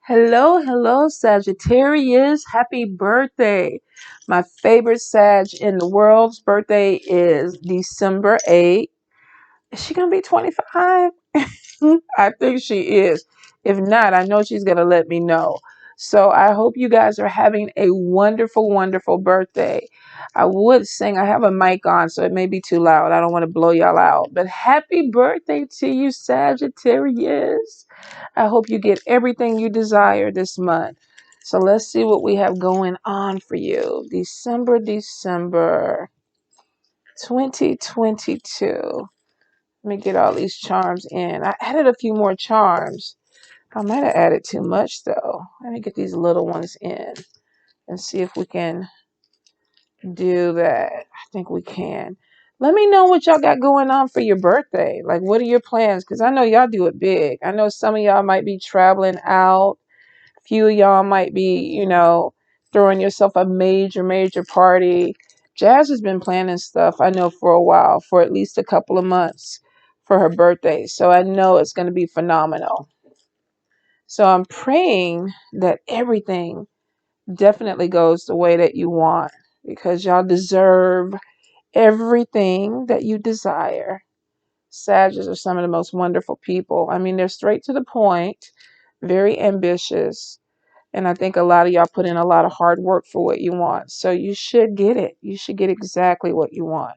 Hello, hello, Sagittarius. Happy birthday. My favorite Sag in the world's birthday is December 8th. Is she going to be 25? I think she is. If not, I know she's going to let me know. So I hope you guys are having a wonderful, wonderful birthday. I would sing. I have a mic on, so it may be too loud. I don't want to blow y'all out. But happy birthday to you, Sagittarius. I hope you get everything you desire this month. So let's see what we have going on for you. December 2022. Let me get all these charms in. I added a few more charms. I might have added too much though. Let me get these little ones in and see if we can do that. I think we can. Let me know what y'all got going on for your birthday. Like, what are your plans? Because I know y'all do it big. I know some of y'all might be traveling out. A few of y'all might be, throwing yourself a major, major party. Jazz has been planning stuff, I know, for a while, for at least a couple of months for her birthday. So I know it's going to be phenomenal. So I'm praying that everything definitely goes the way that you want because y'all deserve everything that you desire. Sagittarius are some of the most wonderful people. I mean, they're straight to the point, very ambitious. And I think a lot of y'all put in a lot of hard work for what you want. So you should get it. You should get exactly what you want.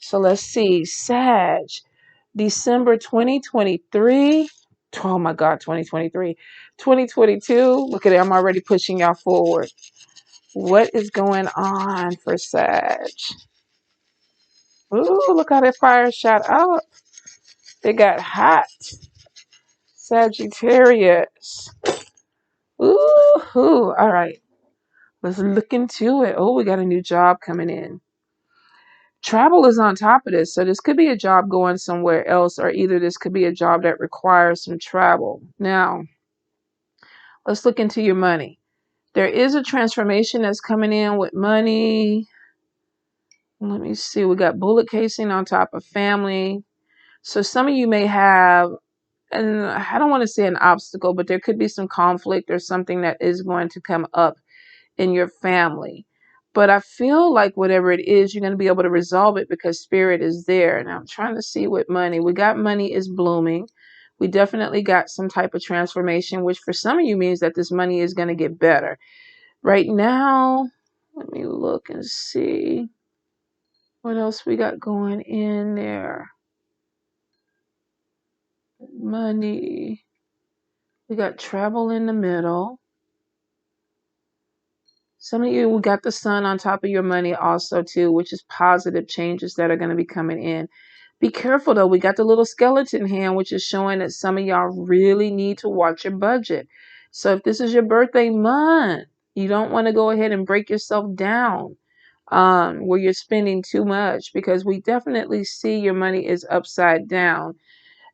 So let's see. Sag, December 2023. Oh my God, 2023. 2022. Look at it. I'm already pushing y'all forward. What is going on for Sag? Ooh, look how that fire shot up. It got hot. Sagittarius. Ooh, all right. Let's look into it. Oh, we got a new job coming in. Travel is on top of this. So this could be a job going somewhere else, or either this could be a job that requires some travel. Now, let's look into your money. There is a transformation that's coming in with money. Let me see. We got bullet casing on top of family. So some of you may have, and I don't want to say an obstacle, but there could be some conflict or something that is going to come up in your family. But I feel like whatever it is, you're going to be able to resolve it because spirit is there. And I'm trying to see what money. We got money is blooming. We definitely got some type of transformation, which for some of you means that this money is going to get better. Right now, let me look and see what else we got going in there. Money. We got travel in the middle. Some of you got the sun on top of your money also too, which is positive changes that are going to be coming in. Be careful though. We got the little skeleton hand, which is showing that some of y'all really need to watch your budget. So if this is your birthday month, you don't want to go ahead and break yourself down where you're spending too much because we definitely see your money is upside down.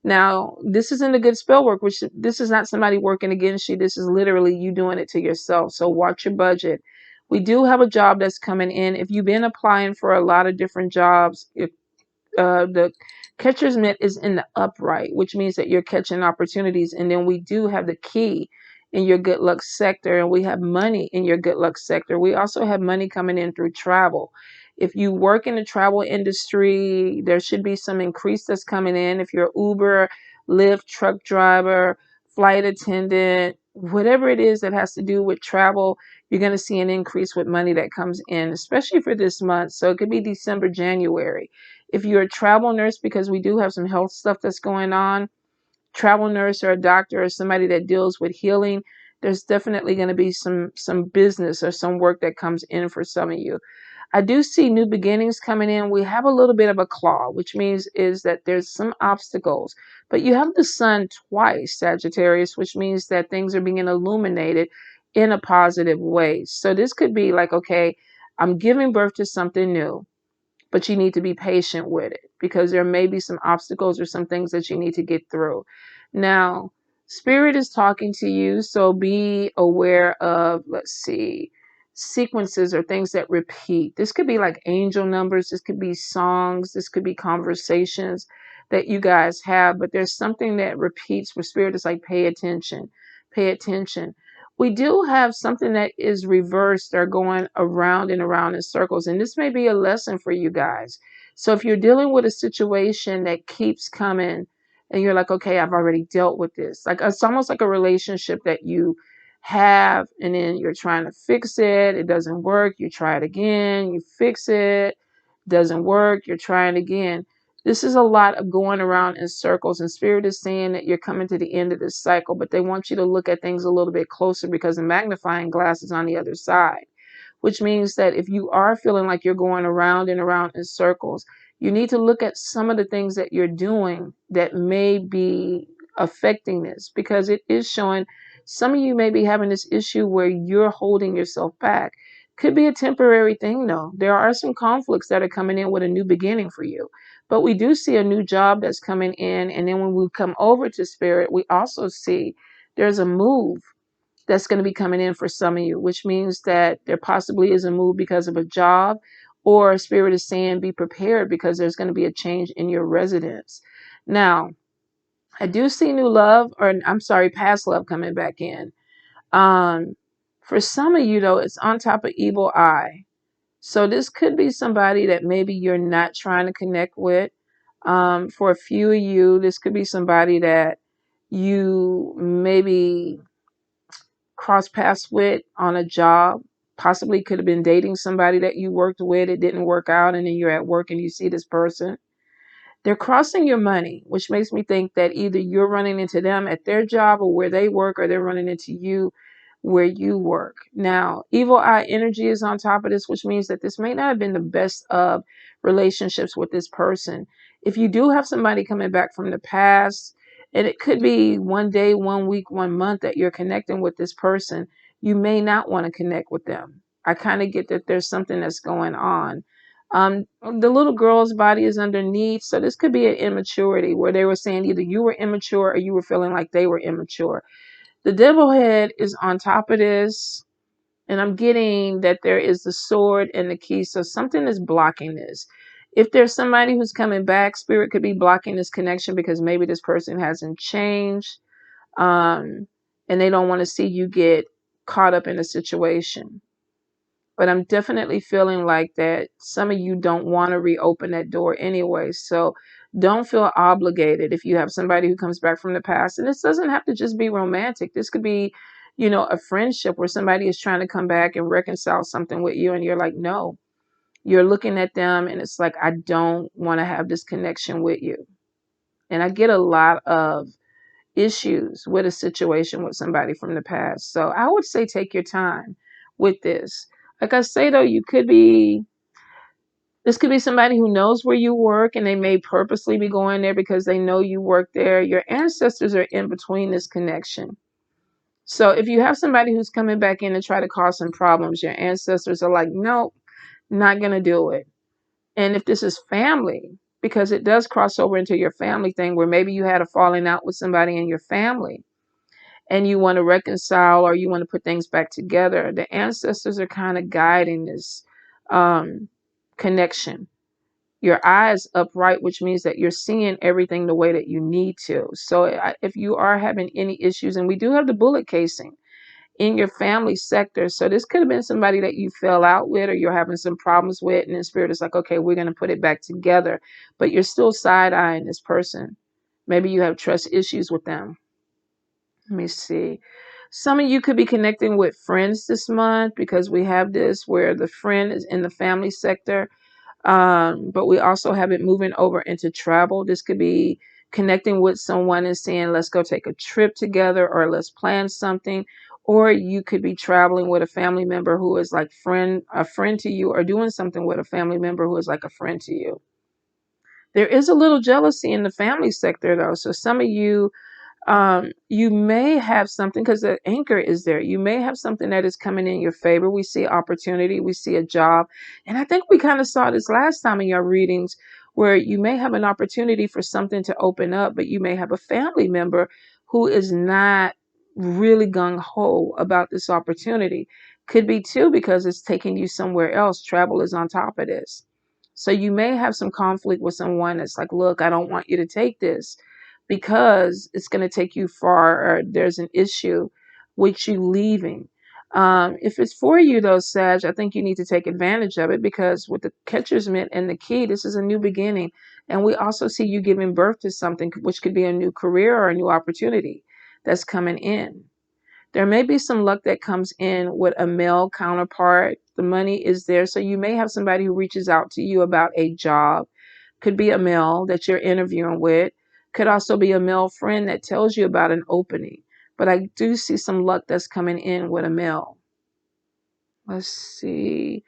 Now, this isn't a good spell work, which this is not somebody working against you. This is literally you doing it to yourself. So watch your budget. We do have a job that's coming in. If you've been applying for a lot of different jobs, if the catcher's mitt is in the upright, which means that you're catching opportunities. And then we do have the key in your good luck sector, and we have money in your good luck sector. We also have money coming in through travel. If you work in the travel industry, there should be some increase that's coming in. If you're Uber, Lyft, truck driver, flight attendant, whatever it is that has to do with travel, you're going to see an increase with money that comes in, especially for this month. So it could be December, January. If you're a travel nurse, because we do have some health stuff that's going on, travel nurse or a doctor or somebody that deals with healing, there's definitely going to be some business or some work that comes in for some of you. I do see new beginnings coming in. We have a little bit of a claw, which means is that there's some obstacles. But you have the sun twice, Sagittarius, which means that things are being illuminated in a positive way. So this could be like, okay, I'm giving birth to something new, but you need to be patient with it because there may be some obstacles or some things that you need to get through. Now, spirit is talking to you, so be aware of, let's see, sequences or things that repeat. This could be like angel numbers, this could be songs, this could be conversations that you guys have, but there's something that repeats where spirit is like, pay attention. Pay attention. We do have something that is reversed or going around and around in circles. And this may be a lesson for you guys. So if you're dealing with a situation that keeps coming and you're like, okay, I've already dealt with this. Like it's almost like a relationship that you have and then you're trying to fix it. It doesn't work. You try it again. You fix it. Doesn't work. You're trying again. This is a lot of going around in circles, and Spirit is saying that you're coming to the end of this cycle, but they want you to look at things a little bit closer because the magnifying glass is on the other side, which means that if you are feeling like you're going around and around in circles, you need to look at some of the things that you're doing that may be affecting this, because it is showing some of you may be having this issue where you're holding yourself back. Could be a temporary thing, though. There are some conflicts that are coming in with a new beginning for you. But we do see a new job that's coming in. And then when we come over to Spirit, we also see there's a move that's going to be coming in for some of you, which means that there possibly is a move because of a job, or Spirit is saying be prepared because there's going to be a change in your residence. Now, I do see new love, or I'm sorry, past love coming back in. For some of you, though, it's on top of evil eye. So this could be somebody that maybe you're not trying to connect with. For a few of you, this could be somebody that you maybe cross paths with on a job. Possibly could have been dating somebody that you worked with. It didn't work out, and then you're at work and you see this person. They're crossing your money, which makes me think that either you're running into them at their job or where they work, or they're running into you where you work. Now, evil eye energy is on top of this, which means that this may not have been the best of relationships with this person. If you do have somebody coming back from the past, and it could be one day, 1 week, 1 month that you're connecting with this person, you may not want to connect with them. I kind of get that there's something that's going on. The little girl's body is underneath, so this could be an immaturity where they were saying either you were immature or you were feeling like they were immature. The devil head is on top of this, and I'm getting that there is the sword and the key, so something is blocking this. If there's somebody who's coming back, Spirit could be blocking this connection because maybe this person hasn't changed, and they don't want to see you get caught up in a situation. But I'm definitely feeling like that some of you don't want to reopen that door anyway. So don't feel obligated if you have somebody who comes back from the past. And this doesn't have to just be romantic. This could be, a friendship where somebody is trying to come back and reconcile something with you. And you're like, no, you're looking at them and it's like, I don't want to have this connection with you. And I get a lot of issues with a situation with somebody from the past. So I would say take your time with this. Like I say, though, this could be somebody who knows where you work and they may purposely be going there because they know you work there. Your ancestors are in between this connection. So if you have somebody who's coming back in to try to cause some problems, your ancestors are like, nope, not going to do it. And if this is family, because it does cross over into your family thing where maybe you had a falling out with somebody in your family and you want to reconcile or you want to put things back together, the ancestors are kind of guiding this connection. Your eyes upright, which means that you're seeing everything the way that you need to. So if you are having any issues, and we do have the bullet casing in your family sector, so this could have been somebody that you fell out with or you're having some problems with, and the Spirit is like, okay, we're going to put it back together, but you're still side-eyeing this person. Maybe you have trust issues with them. Let me see. Some of you could be connecting with friends this month because we have this where the friend is in the family sector. But we also have it moving over into travel. This could be connecting with someone and saying, let's go take a trip together or let's plan something. Or you could be traveling with a family member who is like a friend to you, or doing something with a family member who is like a friend to you. There is a little jealousy in the family sector, though. So some of you you may have something because the anchor is there. You may have something that is coming in your favor. We see opportunity. We see a job. And I think we kind of saw this last time in your readings where you may have an opportunity for something to open up, but you may have a family member who is not really gung-ho about this opportunity. Could be too because it's taking you somewhere else. Travel is on top of this. So you may have some conflict with someone that's like, look, I don't want you to take this because it's going to take you far, or there's an issue. with you leaving. If it's for you though, Sag, I think you need to take advantage of it, because with the catcher's mitt and the key, this is a new beginning. And we also see you giving birth to something, which could be a new career or a new opportunity that's coming in. There may be some luck that comes in with a male counterpart. The money is there. So you may have somebody who reaches out to you about a job. Could be a male that you're interviewing with. Could also be a male friend that tells you about an opening. But I do see some luck that's coming in with a male. Let's see.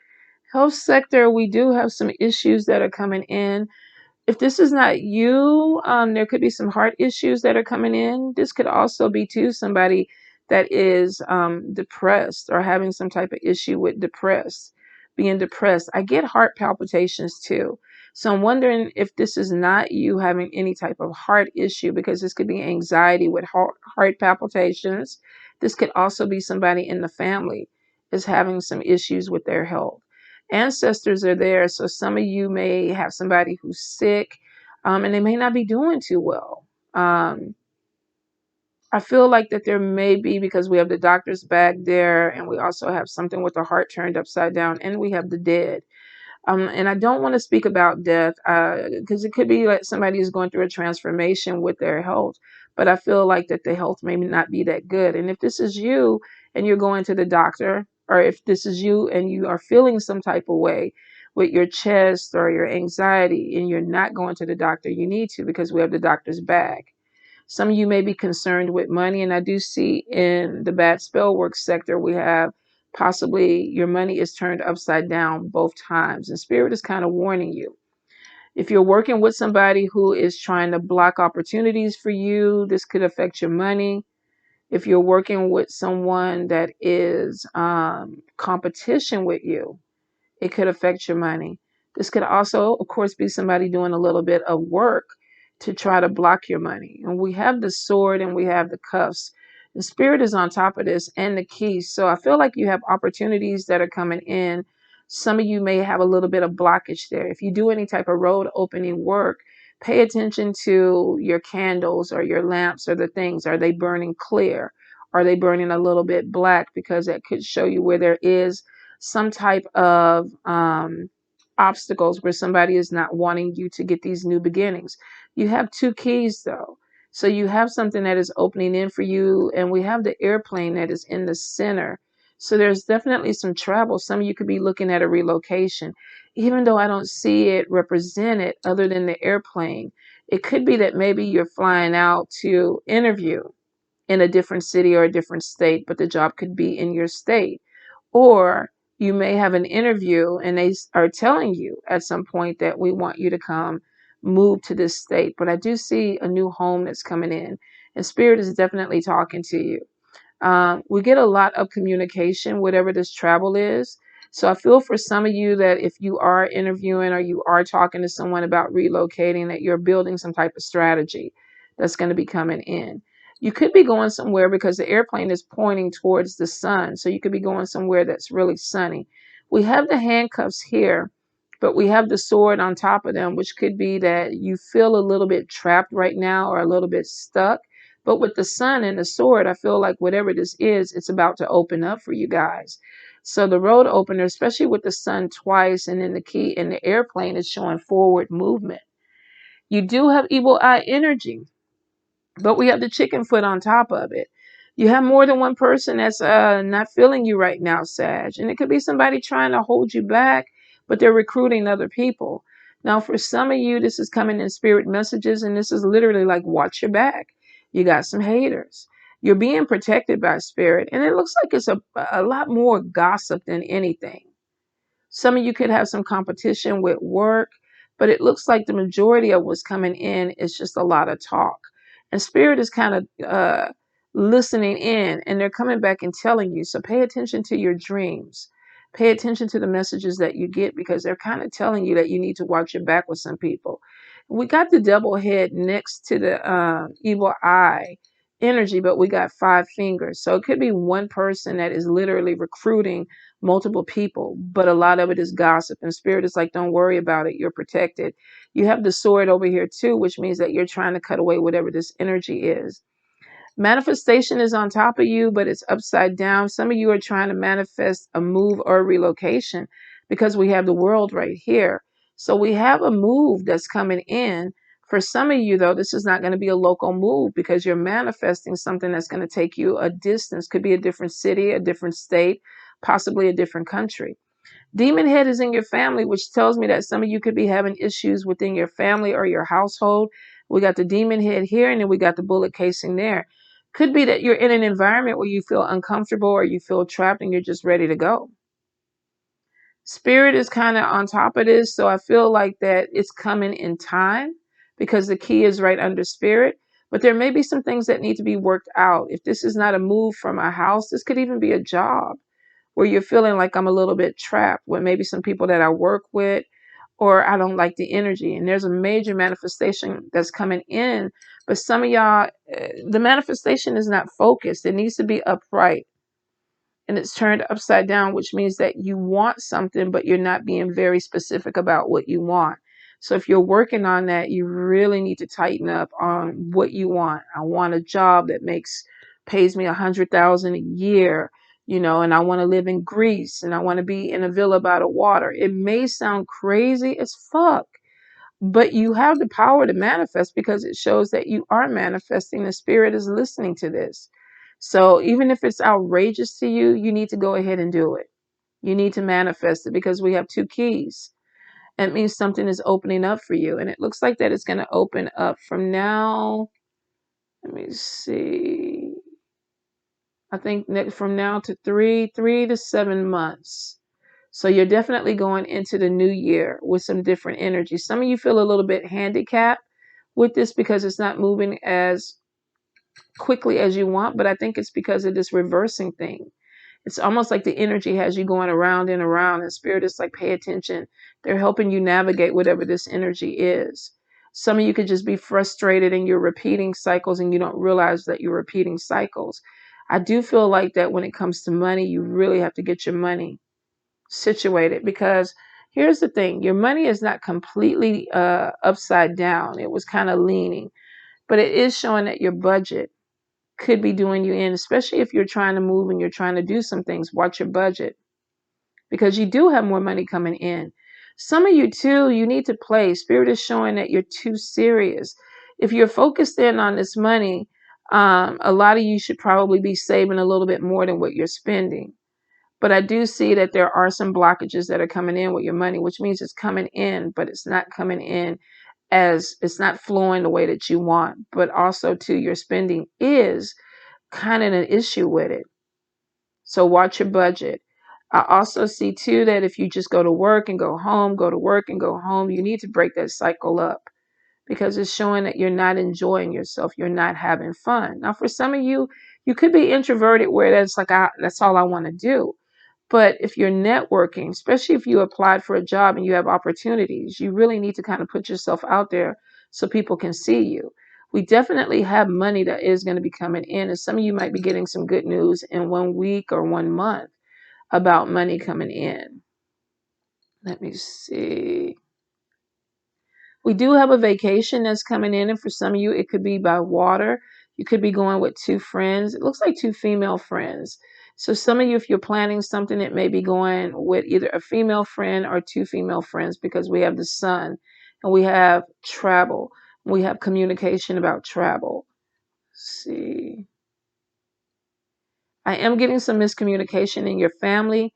Health sector, we do have some issues that are coming in. If this is not you, there could be some heart issues that are coming in. This could also be too somebody that is depressed or having some type of issue with being depressed. I get heart palpitations too. So I'm wondering if this is not you having any type of heart issue, because this could be anxiety with heart palpitations. This could also be somebody in the family is having some issues with their health. Ancestors are there, so some of you may have somebody who's sick, and they may not be doing too well. I feel like that there may be, because we have the doctor's bag there, and we also have something with the heart turned upside down, and we have the dead. And I don't want to speak about death, because it could be like somebody is going through a transformation with their health. But I feel like that the health may not be that good. And if this is you and you're going to the doctor, or if this is you and you are feeling some type of way with your chest or your anxiety and you're not going to the doctor, you need to, because we have the doctor's bag. Some of you may be concerned with money, and I do see in the bad spell work sector, we have possibly your money is turned upside down both times. And Spirit is kind of warning you. If you're working with somebody who is trying to block opportunities for you, this could affect your money. If you're working with someone that is competition with you, it could affect your money. This could also, of course, be somebody doing a little bit of work to try to block your money. And we have the sword and we have the cuffs. The spirit is on top of this, and the keys. So I feel like you have opportunities that are coming in. Some of you may have a little bit of blockage there. If you do any type of road opening work, pay attention to your candles or your lamps or the things. Are they burning clear? Are they burning a little bit black? Because that could show you where there is some type of obstacles, where somebody is not wanting you to get these new beginnings. You have two keys though. So you have something that is opening in for you, and we have the airplane that is in the center. So there's definitely some travel. Some of you could be looking at a relocation, even though I don't see it represented other than the airplane. It could be that maybe you're flying out to interview in a different city or a different state, but the job could be in your state. Or you may have an interview and they are telling you at some point that we want you to come move to this state. But I do see a new home that's coming in, and Spirit is definitely talking to you. We get a lot of communication, whatever this travel is. So I feel for some of you that if you are interviewing or you are talking to someone about relocating, that you're building some type of strategy that's going to be coming in. You could be going somewhere because the airplane is pointing towards the sun. So you could be going somewhere that's really sunny. We have the handcuffs here, but we have the sword on top of them, which could be that you feel a little bit trapped right now or a little bit stuck. But with the sun and the sword, I feel like whatever this is, it's about to open up for you guys. So the road opener, especially with the sun twice, and then the key in the airplane is showing forward movement. You do have evil eye energy, but we have the chicken foot on top of it. You have more than one person that's not feeling you right now, Sag. And it could be somebody trying to hold you back, but they're recruiting other people. Now, for some of you, this is coming in spirit messages, and this is literally like, watch your back. You got some haters. You're being protected by spirit. And it looks like it's a lot more gossip than anything. Some of you could have some competition with work, but it looks like the majority of what's coming in is just a lot of talk. And spirit is kind of listening in, and they're coming back and telling you. So pay attention to your dreams. Pay attention to the messages that you get, because they're kind of telling you that you need to watch your back with some people. We got the double head next to the evil eye energy, but we got 5 fingers. So it could be one person that is literally recruiting multiple people, but a lot of it is gossip. And spirit is like, don't worry about it. You're protected. You have the sword over here too, which means that you're trying to cut away whatever this energy is. Manifestation is on top of you, but it's upside down. Some of you are trying to manifest a move or a relocation because we have the world right here. So we have a move that's coming in. For some of you, though, this is not going to be a local move because you're manifesting something that's going to take you a distance. Could be a different city, a different state, possibly a different country. Demon head is in your family, which tells me that some of you could be having issues within your family or your household. We got the demon head here, and then we got the bullet casing there. Could be that you're in an environment where you feel uncomfortable or you feel trapped and you're just ready to go. Spirit is kind of on top of this, so I feel like that it's coming in time because the key is right under spirit. But there may be some things that need to be worked out. If this is not a move from a house, this could even be a job where you're feeling like I'm a little bit trapped with maybe some people that I work with, or I don't like the energy. And there's a major manifestation that's coming in. But some of y'all, the manifestation is not focused. It needs to be upright. And it's turned upside down, which means that you want something, but you're not being very specific about what you want. So if you're working on that, you really need to tighten up on what you want. I want a job that pays me $100,000 a year, and I want to live in Greece and I want to be in a villa by the water. It may sound crazy as fuck, but you have the power to manifest because it shows that you are manifesting. The spirit is listening to this. So even if it's outrageous to you, you need to go ahead and do it. You need to manifest it because we have two keys. It means something is opening up for you. And it looks like that it's going to open up from now. Let me see. I think from now to three to 7 months. So you're definitely going into the new year with some different energy. Some of you feel a little bit handicapped with this because it's not moving as quickly as you want, but I think it's because of this reversing thing. It's almost like the energy has you going around and around, and spirit is like, pay attention. They're helping you navigate whatever this energy is. Some of you could just be frustrated and you're repeating cycles and you don't realize that you're repeating cycles. I do feel like that when it comes to money, you really have to get your money situated because here's the thing. Your money is not completely upside down. It was kind of leaning, but it is showing that your budget could be doing you in, especially if you're trying to move and you're trying to do some things. Watch your budget because you do have more money coming in. Some of you too, you need to play. Spirit is showing that you're too serious. If you're focused in on this money, a lot of you should probably be saving a little bit more than what you're spending. But I do see that there are some blockages that are coming in with your money, which means it's coming in, but it's not coming in as it's not flowing the way that you want. But also too, your spending is kind of an issue with it. So watch your budget. I also see too that if you just go to work and go home, go to work and go home, you need to break that cycle up because it's showing that you're not enjoying yourself. You're not having fun. Now, for some of you, you could be introverted where that's like, that's all I want to do. But if you're networking, especially if you applied for a job and you have opportunities, you really need to kind of put yourself out there so people can see you. We definitely have money that is going to be coming in. And some of you might be getting some good news in 1 week or 1 month about money coming in. Let me see. We do have a vacation that's coming in. And for some of you, it could be by water. You could be going with 2 friends. It looks like 2 female friends. So some of you, if you're planning something, it may be going with either a female friend or 2 female friends because we have the sun and we have travel. We have communication about travel. Let's see. I am getting some miscommunication in your family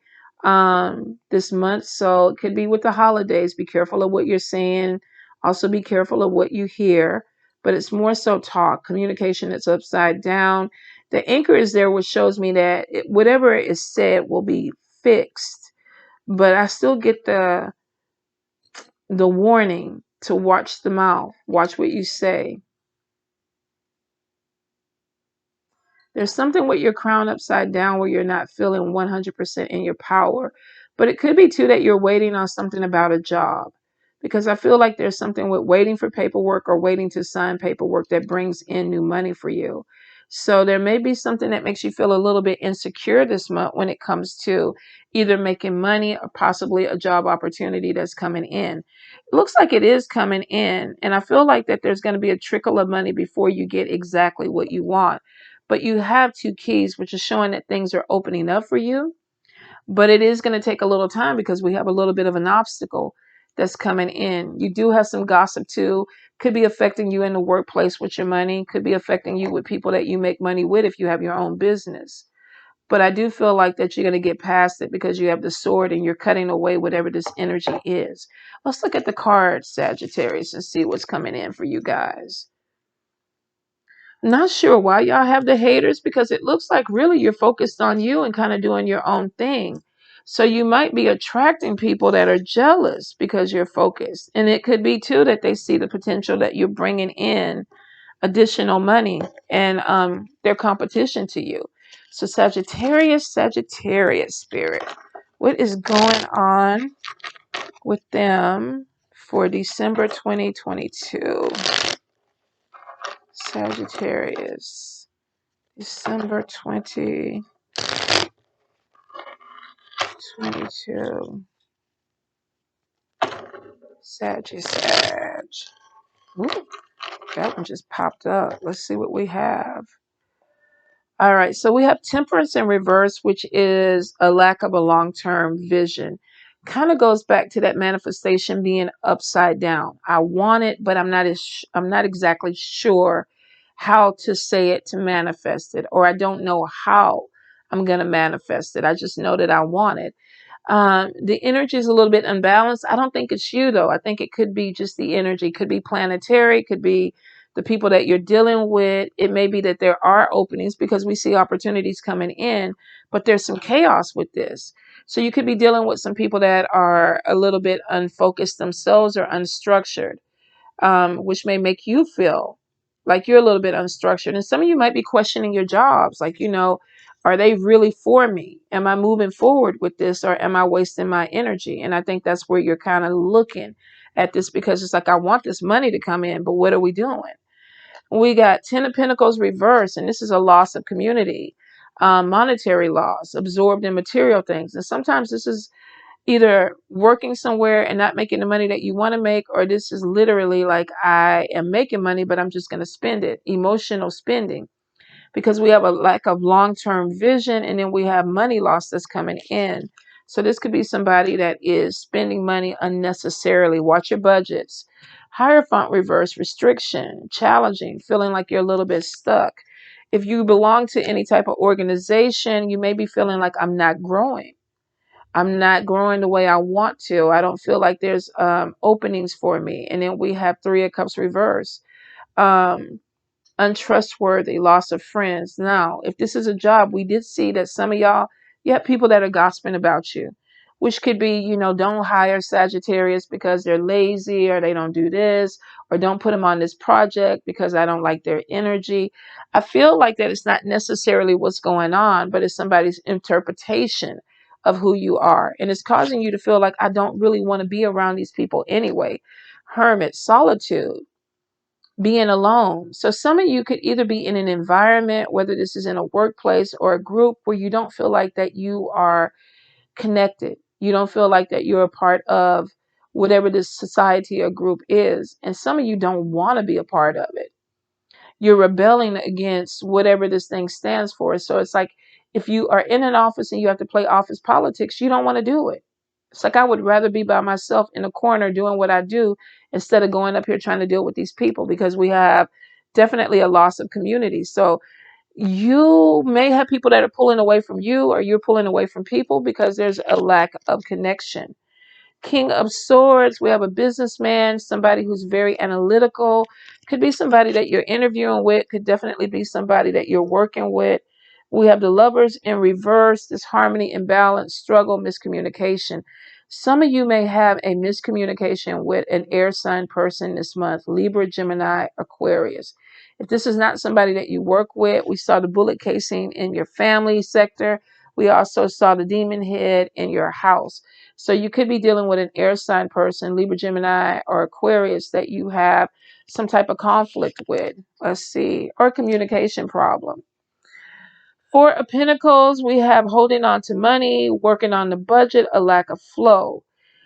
this month. So it could be with the holidays. Be careful of what you're saying. Also be careful of what you hear. But it's more so talk. Communication that's upside down. The anchor is there, which shows me that whatever is said will be fixed. But I still get the warning to watch the mouth. Watch what you say. There's something with your crown upside down where you're not feeling 100% in your power. But it could be too that you're waiting on something about a job. Because I feel like there's something with waiting for paperwork or waiting to sign paperwork that brings in new money for you. So there may be something that makes you feel a little bit insecure this month when it comes to either making money or possibly a job opportunity that's coming in. It looks like it is coming in. And I feel like that there's going to be a trickle of money before you get exactly what you want. But you have 2 keys, which is showing that things are opening up for you. But it is going to take a little time because we have a little bit of an obstacle that's coming in. You do have some gossip too. Could be affecting you in the workplace with your money. Could be affecting you with people that you make money with if you have your own business. But I do feel like that you're going to get past it because you have the sword and you're cutting away whatever this energy is. Let's look at the card, Sagittarius, and see what's coming in for you guys. Not sure why y'all have the haters, because it looks like really you're focused on you and kind of doing your own thing. So you might be attracting people that are jealous because you're focused. And it could be too that they see the potential that you're bringing in additional money and their competition to you. So Sagittarius spirit, what is going on with them for December 2022? Sagittarius, December 2022. Sag. Ooh, that one just popped up. Let's see what we have. All right, so we have temperance in reverse, which is a lack of a long-term vision. Kind of goes back to that manifestation being upside down. I want it, but I'm not exactly sure how to say it to manifest it, or I don't know how I'm going to manifest it. I just know that I want it. The energy is a little bit unbalanced. I don't think it's you though. I think it could be just the energy. Could be planetary. Could be the people that you're dealing with. It may be that there are openings because we see opportunities coming in, but there's some chaos with this. So you could be dealing with some people that are a little bit unfocused themselves or unstructured, which may make you feel like you're a little bit unstructured. And some of you might be questioning your jobs, like, are they really for me? Am I moving forward with this, or am I wasting my energy? And I think that's where you're kind of looking at this, because it's like, I want this money to come in, but what are we doing? We got 10 of Pentacles reversed, and this is a loss of community, monetary loss, absorbed in material things. And sometimes this is either working somewhere and not making the money that you want to make, or this is literally like, I am making money, but I'm just going to spend it. Emotional spending, because we have a lack of long-term vision, and then we have money loss that's coming in. So this could be somebody that is spending money unnecessarily. Watch your budgets. Hierophant reverse, restriction, challenging, feeling like you're a little bit stuck. If you belong to any type of organization, you may be feeling like, I'm not growing. I'm not growing the way I want to. I don't feel like there's openings for me. And then we have 3 of Cups reverse. Untrustworthy, loss of friends. Now, if this is a job, we did see that some of y'all, you have people that are gossiping about you, which could be, don't hire Sagittarius because they're lazy, or they don't do this, or don't put them on this project because I don't like their energy. I feel like that it's not necessarily what's going on, but it's somebody's interpretation of who you are. And it's causing you to feel like, I don't really want to be around these people anyway. Hermit, solitude, being alone. So some of you could either be in an environment, whether this is in a workplace or a group, where you don't feel like that you are connected. You don't feel like that you're a part of whatever this society or group is. And some of you don't want to be a part of it. You're rebelling against whatever this thing stands for. So it's like, if you are in an office and you have to play office politics, you don't want to do it. It's like, I would rather be by myself in a corner doing what I do instead of going up here trying to deal with these people, because we have definitely a loss of community. So you may have people that are pulling away from you, or you're pulling away from people because there's a lack of connection. King of Swords, we have a businessman, somebody who's very analytical. Could be somebody that you're interviewing with, could definitely be somebody that you're working with. We have the Lovers in reverse, disharmony, imbalance, struggle, miscommunication. Some of you may have a miscommunication with an air sign person this month, Libra, Gemini, Aquarius. If this is not somebody that you work with, we saw the bullet casing in your family sector. We also saw the demon head in your house. So you could be dealing with an air sign person, Libra, Gemini, or Aquarius, that you have some type of conflict with. Let's see, or communication problem. 4 of Pentacles, we have holding on to money, working on the budget, a lack of flow.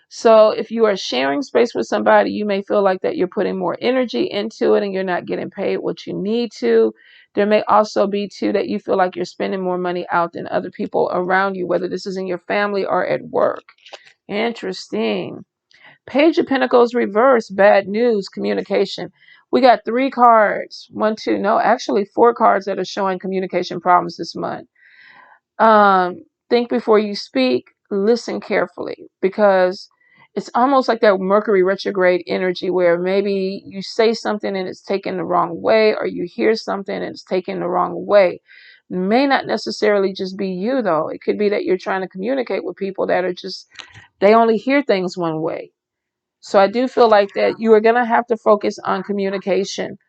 So if you are sharing space with somebody, you may feel like that you're putting more energy into it and you're not getting paid what you need to. There may also be too that you feel like you're spending more money out than other people around you, whether this is in your family or at work. Interesting. Page of Pentacles reverse, bad news, communication. We got 3 cards. 1, 2, no, actually 4 cards that are showing communication problems this month. Think before you speak, listen carefully, because it's almost like that Mercury retrograde energy where maybe you say something and it's taken the wrong way, or you hear something and it's taken the wrong way. It may not necessarily just be you, though. It could be that you're trying to communicate with people that are just, they only hear things one way. So I do feel like that you are going to have to focus on communication.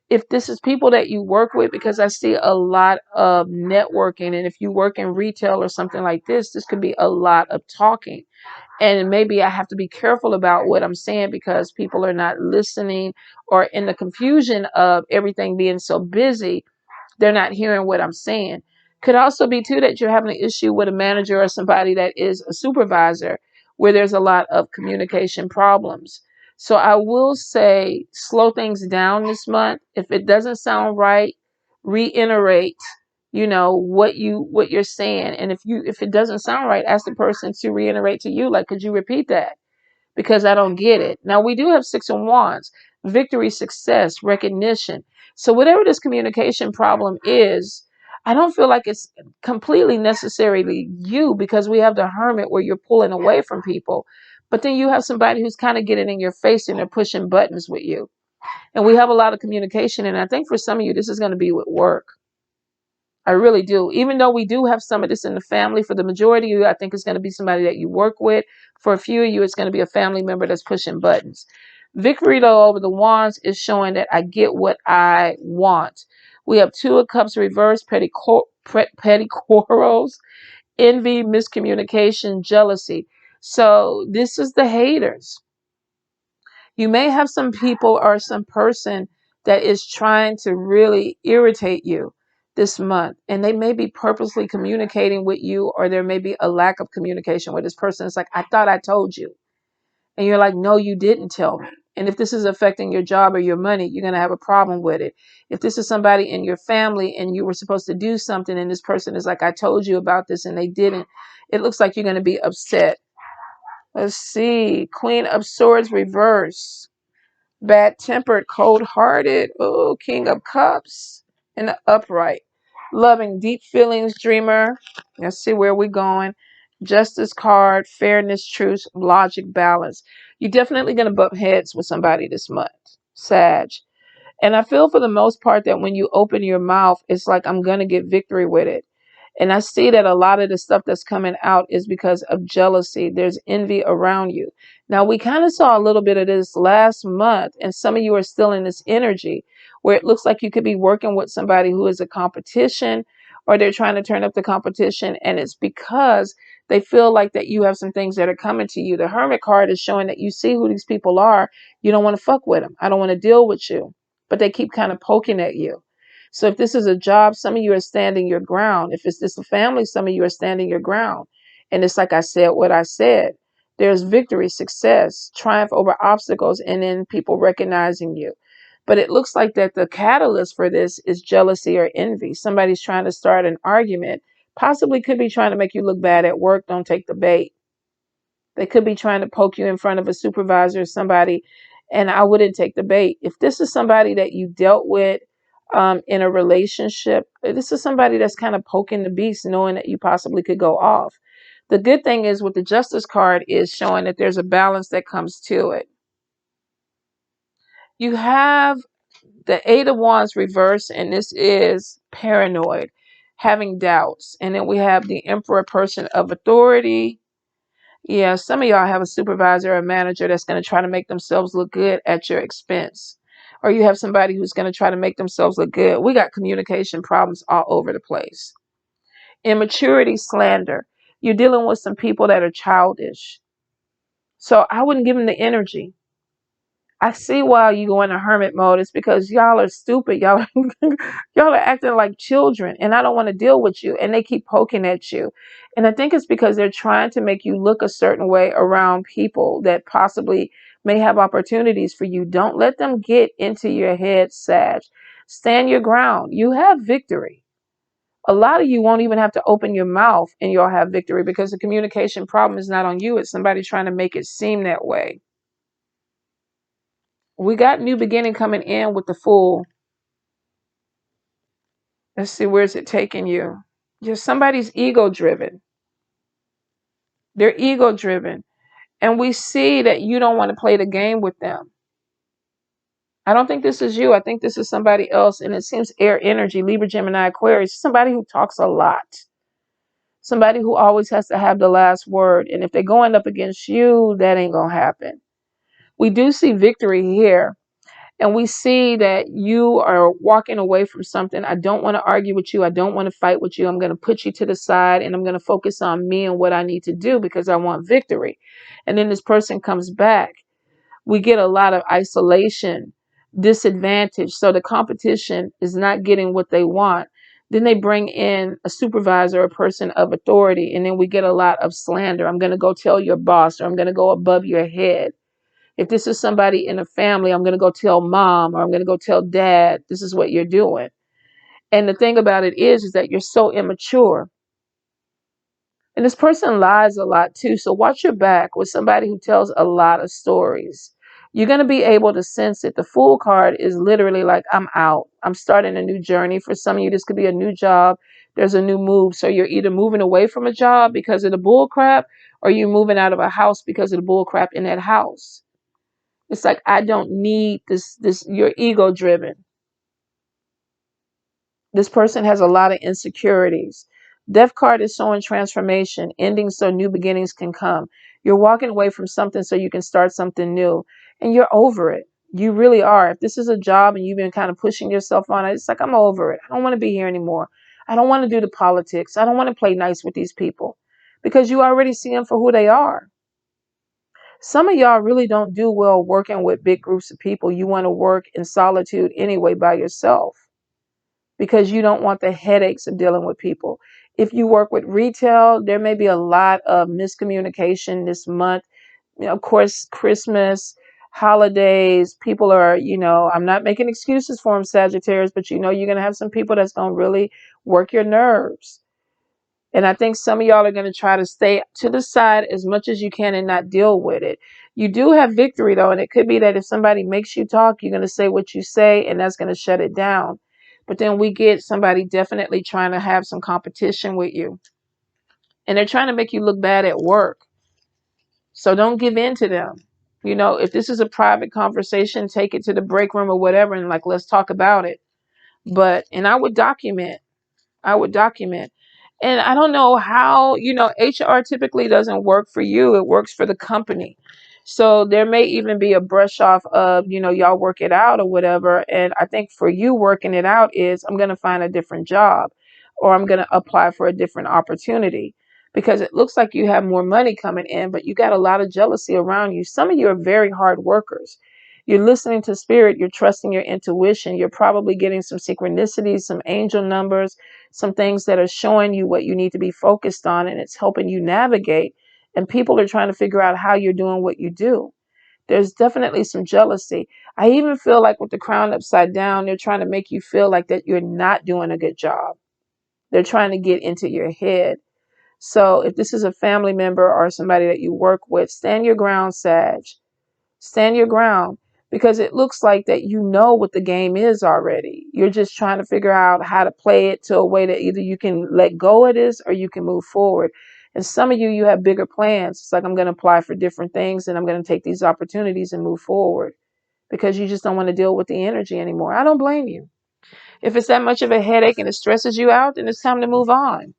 If this is people that you work with, because I see a lot of networking, and if you work in retail or something like this could be a lot of talking. And maybe I have to be careful about what I'm saying because people are not listening, or in the confusion of everything being so busy, they're not hearing what I'm saying. Could also be too that you're having an issue with a manager or somebody that is a supervisor where there's a lot of communication problems. So I will say slow things down this month. If it doesn't sound right, reiterate, what you're saying. And if it doesn't sound right, ask the person to reiterate to you, like, could you repeat that? Because I don't get it. Now, we do have 6 of Wands, victory, success, recognition. So whatever this communication problem is, I don't feel like it's completely necessarily you, because we have the Hermit where you're pulling away from people. But then you have somebody who's kind of getting in your face and they're pushing buttons with you. And we have a lot of communication. And I think for some of you, this is going to be with work. I really do. Even though we do have some of this in the family, for the majority of you, I think it's going to be somebody that you work with. For a few of you, it's going to be a family member that's pushing buttons. Victory, though, over the Wands is showing that I get what I want. We have 2 of Cups reversed, petty quarrels, envy, miscommunication, jealousy. So this is the haters. You may have some people or some person that is trying to really irritate you this month, and they may be purposely communicating with you, or there may be a lack of communication with this person. It's like, I thought I told you. And you're like, no, you didn't tell me. And if this is affecting your job or your money, you're going to have a problem with it. If this is somebody in your family and you were supposed to do something and this person is like, I told you about this and they didn't, it looks like you're going to be upset. Let's see. Queen of Swords reverse. Bad-tempered, cold-hearted. Oh, King of Cups in the upright. Loving, deep feelings, dreamer. Let's see where we're going. Justice card, fairness, truth, logic, balance. You're definitely going to bump heads with somebody this month, Sag. And I feel for the most part that when you open your mouth, it's like I'm going to get victory with it. And I see that a lot of the stuff that's coming out is because of jealousy. There's envy around you. Now, we kind of saw a little bit of this last month, and some of you are still in this energy where it looks like you could be working with somebody who is a competition, or they're trying to turn up the competition. And it's because they feel like that you have some things that are coming to you. The Hermit card is showing that you see who these people are. You don't want to fuck with them. I don't want to deal with you. But they keep kind of poking at you. So if this is a job, some of you are standing your ground. If it's this a family, some of you are standing your ground. And it's like I said, what I said. There's victory, success, triumph over obstacles, and then people recognizing you. But it looks like that the catalyst for this is jealousy or envy. Somebody's trying to start an argument, possibly could be trying to make you look bad at work. Don't take the bait. They could be trying to poke you in front of a supervisor or somebody, and I wouldn't take the bait. If this is somebody that you dealt with in a relationship, this is somebody that's kind of poking the beast, knowing that you possibly could go off. The good thing is with the Justice card is showing that there's a balance that comes to it. You have the 8 of Wands reversed, and this is paranoid, having doubts. And then we have the Emperor, person of authority. Yeah, some of y'all have a supervisor or a manager that's going to try to make themselves look good at your expense. Or you have somebody who's going to try to make themselves look good. We got communication problems all over the place. Immaturity, slander. You're dealing with some people that are childish. So I wouldn't give them the energy. I see why you go into hermit mode. It's because y'all are stupid. Y'all are acting like children, and I don't want to deal with you. And they keep poking at you. And I think it's because they're trying to make you look a certain way around people that possibly may have opportunities for you. Don't let them get into your head, Sag. Stand your ground. You have victory. A lot of you won't even have to open your mouth and you'll have victory because the communication problem is not on you. It's somebody trying to make it seem that way. We got new beginning coming in with the Fool. Let's see, where's it taking you? Just somebody's ego driven. They're ego driven. And we see that you don't want to play the game with them. I don't think this is you. I think this is somebody else. And it seems air energy, Libra, Gemini, Aquarius, somebody who talks a lot. Somebody who always has to have the last word. And if they're going up against you, that ain't going to happen. We do see victory here. And we see that you are walking away from something. I don't want to argue with you. I don't want to fight with you. I'm going to put you to the side and I'm going to focus on me and what I need to do because I want victory. And then this person comes back. We get a lot of isolation, disadvantage. So the competition is not getting what they want. Then they bring in a supervisor, a person of authority, and then we get a lot of slander. I'm going to go tell your boss, or I'm going to go above your head. If this is somebody in a family, I'm going to go tell mom, or I'm going to go tell dad, this is what you're doing. And the thing about it is that you're so immature. And this person lies a lot too. So watch your back with somebody who tells a lot of stories. You're going to be able to sense it. The Fool card is literally like, I'm out. I'm starting a new journey. For some of you, this could be a new job. There's a new move. So you're either moving away from a job because of the bull crap, or you're moving out of a house because of the bull crap in that house. It's like, I don't need this, you're ego driven. This person has a lot of insecurities. Death card is showing transformation, ending so new beginnings can come. You're walking away from something so you can start something new. And you're over it. You really are. If this is a job and you've been kind of pushing yourself on it, it's like, I'm over it. I don't want to be here anymore. I don't want to do the politics. I don't want to play nice with these people. Because you already see them for who they are. Some of y'all really don't do well working with big groups of people. You want to work in solitude anyway by yourself because you don't want the headaches of dealing with people. If you work with retail, there may be a lot of miscommunication this month. You know, of course, Christmas, holidays, people are, I'm not making excuses for them, Sagittarius, but you're going to have some people that's going to really work your nerves. And I think some of y'all are going to try to stay to the side as much as you can and not deal with it. You do have victory, though, and it could be that if somebody makes you talk, you're going to say what you say, and that's going to shut it down. But then we get somebody definitely trying to have some competition with you. And they're trying to make you look bad at work. So don't give in to them. If this is a private conversation, take it to the break room or whatever, and let's talk about it. And I would document. And I don't know how, HR typically doesn't work for you. It works for the company. So there may even be a brush off of, y'all work it out or whatever. And I think for you, working it out is, I'm going to find a different job, or I'm going to apply for a different opportunity, because it looks like you have more money coming in, but you got a lot of jealousy around you. Some of you are very hard workers. You're listening to spirit. You're trusting your intuition. You're probably getting some synchronicities, some angel numbers, some things that are showing you what you need to be focused on, and it's helping you navigate. And people are trying to figure out how you're doing what you do. There's definitely some jealousy. I even feel like with the crown upside down, they're trying to make you feel like that you're not doing a good job. They're trying to get into your head. So if this is a family member or somebody that you work with, stand your ground, Sag. Stand your ground, because it looks like that you know what the game is already. You're just trying to figure out how to play it to a way that either you can let go of this or you can move forward. And some of you have bigger plans. It's like, I'm going to apply for different things and I'm going to take these opportunities and move forward, because you just don't want to deal with the energy anymore. I don't blame you. If it's that much of a headache and it stresses you out, then it's time to move on.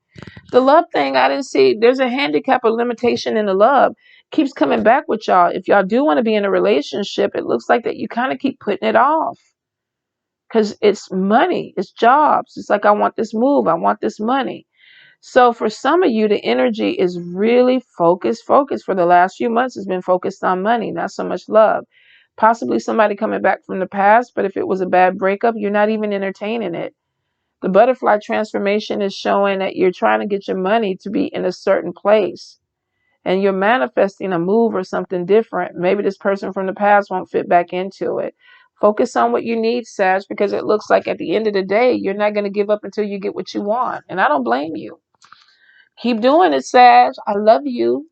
The love thing, I didn't see. There's a handicap or limitation in the love. Keeps coming back with y'all. If y'all do want to be in a relationship, it looks like that you kind of keep putting it off. Because it's money. It's jobs. It's like, I want this move. I want this money. So for some of you, the energy is really focused. For the last few months, it's been focused on money, not so much love. Possibly somebody coming back from the past, but if it was a bad breakup, you're not even entertaining it. The butterfly transformation is showing that you're trying to get your money to be in a certain place and you're manifesting a move or something different. Maybe this person from the past won't fit back into it. Focus on what you need, Sag, because it looks like at the end of the day, you're not going to give up until you get what you want. And I don't blame you. Keep doing it, Sag. I love you.